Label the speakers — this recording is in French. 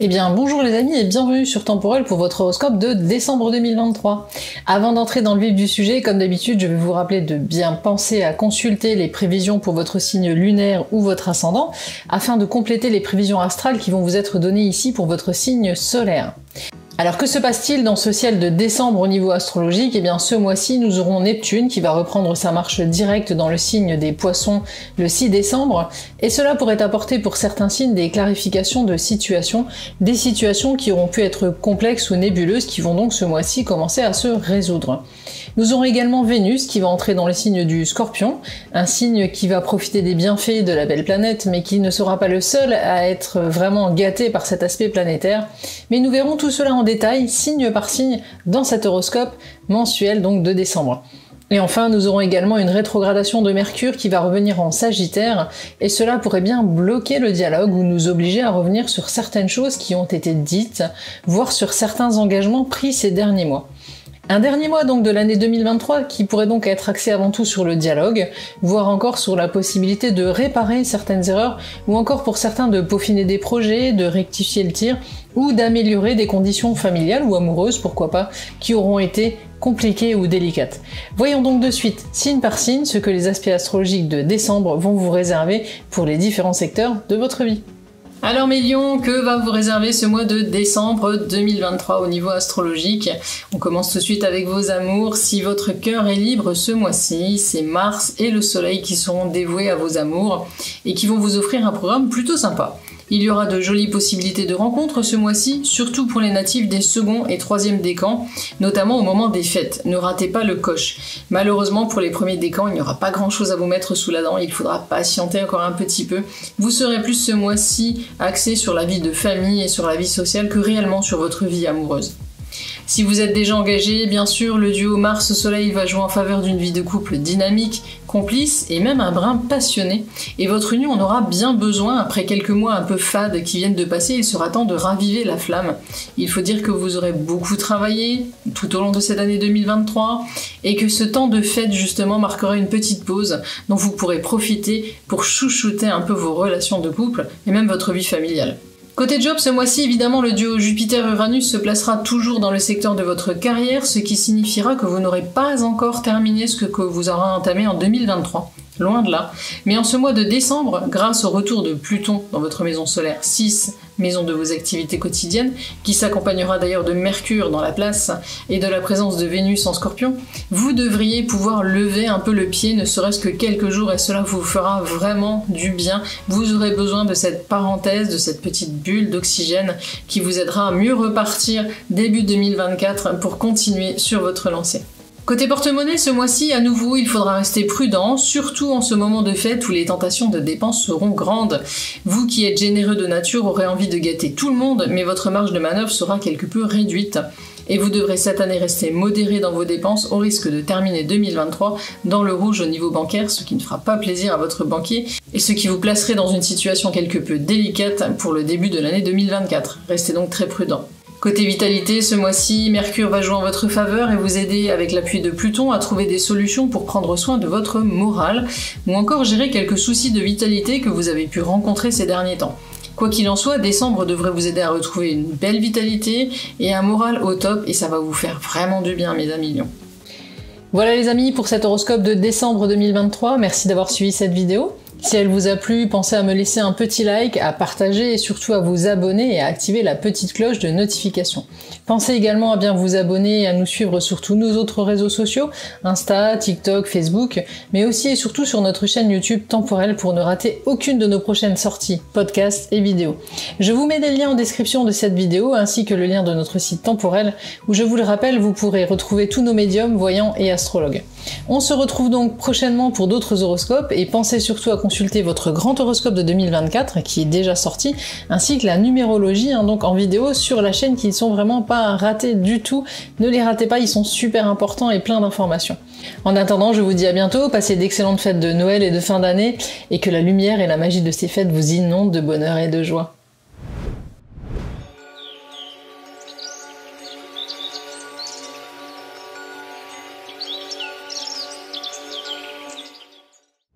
Speaker 1: Eh bien bonjour les amis et bienvenue sur Temporel pour votre horoscope de décembre 2023. Avant d'entrer dans le vif du sujet, comme d'habitude, je vais vous rappeler de bien penser à consulter les prévisions pour votre signe lunaire ou votre ascendant, afin de compléter les prévisions astrales qui vont vous être données ici pour votre signe solaire. Alors que se passe-t-il dans ce ciel de décembre au niveau astrologique? Eh bien ce mois-ci nous aurons Neptune qui va reprendre sa marche directe dans le signe des Poissons le 6 décembre, et cela pourrait apporter pour certains signes des clarifications de situations, des situations qui auront pu être complexes ou nébuleuses qui vont donc ce mois-ci commencer à se résoudre. Nous aurons également Vénus qui va entrer dans le signe du Scorpion, un signe qui va profiter des bienfaits de la belle planète mais qui ne sera pas le seul à être vraiment gâté par cet aspect planétaire. Mais nous verrons tout cela en détail, signe par signe, dans cet horoscope mensuel donc de décembre. Et enfin, nous aurons également une rétrogradation de Mercure qui va revenir en Sagittaire, et cela pourrait bien bloquer le dialogue ou nous obliger à revenir sur certaines choses qui ont été dites, voire sur certains engagements pris ces derniers mois. Un dernier mois donc de l'année 2023 qui pourrait donc être axé avant tout sur le dialogue, voire encore sur la possibilité de réparer certaines erreurs, ou encore pour certains de peaufiner des projets, de rectifier le tir, ou d'améliorer des conditions familiales ou amoureuses, pourquoi pas, qui auront été compliquées ou délicates. Voyons donc de suite, signe par signe, ce que les aspects astrologiques de décembre vont vous réserver pour les différents secteurs de votre vie. Alors mes lions, que va vous réserver ce mois de décembre 2023 au niveau astrologique? On commence tout de suite avec vos amours. Si votre cœur est libre ce mois-ci, c'est Mars et le Soleil qui seront dévoués à vos amours et qui vont vous offrir un programme plutôt sympa. Il y aura de jolies possibilités de rencontres ce mois-ci, surtout pour les natifs des second et troisième décans, notamment au moment des fêtes. Ne ratez pas le coche. Malheureusement, pour les premiers décans, il n'y aura pas grand-chose à vous mettre sous la dent, il faudra patienter encore un petit peu. Vous serez plus ce mois-ci axé sur la vie de famille et sur la vie sociale que réellement sur votre vie amoureuse. Si vous êtes déjà engagé, bien sûr, le duo Mars-Soleil va jouer en faveur d'une vie de couple dynamique, complice et même un brin passionné. Et votre union en aura bien besoin après quelques mois un peu fades qui viennent de passer, il sera temps de raviver la flamme. Il faut dire que vous aurez beaucoup travaillé tout au long de cette année 2023 et que ce temps de fête justement marquera une petite pause dont vous pourrez profiter pour chouchouter un peu vos relations de couple et même votre vie familiale. Côté job, ce mois-ci, évidemment, le duo Jupiter-Uranus se placera toujours dans le secteur de votre carrière, ce qui signifiera que vous n'aurez pas encore terminé ce que vous aurez entamé en 2023. Loin de là. Mais en ce mois de décembre, grâce au retour de Pluton dans votre maison solaire 6, maison de vos activités quotidiennes, qui s'accompagnera d'ailleurs de Mercure dans la place et de la présence de Vénus en Scorpion, vous devriez pouvoir lever un peu le pied, ne serait-ce que quelques jours, et cela vous fera vraiment du bien. Vous aurez besoin de cette parenthèse, de cette petite bulle d'oxygène qui vous aidera à mieux repartir début 2024 pour continuer sur votre lancée. Côté porte-monnaie, ce mois-ci, à nouveau, il faudra rester prudent, surtout en ce moment de fête où les tentations de dépenses seront grandes. Vous qui êtes généreux de nature aurez envie de gâter tout le monde, mais votre marge de manœuvre sera quelque peu réduite. Et vous devrez cette année rester modéré dans vos dépenses au risque de terminer 2023 dans le rouge au niveau bancaire, ce qui ne fera pas plaisir à votre banquier et ce qui vous placerait dans une situation quelque peu délicate pour le début de l'année 2024. Restez donc très prudent. Côté vitalité, ce mois-ci, Mercure va jouer en votre faveur et vous aider avec l'appui de Pluton à trouver des solutions pour prendre soin de votre morale ou encore gérer quelques soucis de vitalité que vous avez pu rencontrer ces derniers temps. Quoi qu'il en soit, décembre devrait vous aider à retrouver une belle vitalité et un moral au top et ça va vous faire vraiment du bien, mes amis lions. Voilà les amis pour cet horoscope de décembre 2023, merci d'avoir suivi cette vidéo. Si elle vous a plu, pensez à me laisser un petit like, à partager et surtout à vous abonner et à activer la petite cloche de notification. Pensez également à bien vous abonner et à nous suivre sur tous nos autres réseaux sociaux, Insta, TikTok, Facebook, mais aussi et surtout sur notre chaîne YouTube Temporel pour ne rater aucune de nos prochaines sorties, podcasts et vidéos. Je vous mets des liens en description de cette vidéo ainsi que le lien de notre site Temporel où je vous le rappelle, vous pourrez retrouver tous nos médiums, voyants et astrologues. On se retrouve donc prochainement pour d'autres horoscopes et pensez surtout à consulter votre grand horoscope de 2024 qui est déjà sorti, ainsi que la numérologie donc en vidéo sur la chaîne qui ne sont vraiment pas ratés du tout. Ne les ratez pas, ils sont super importants et plein d'informations. En attendant, je vous dis à bientôt, passez d'excellentes fêtes de Noël et de fin d'année et que la lumière et la magie de ces fêtes vous inondent de bonheur et de joie.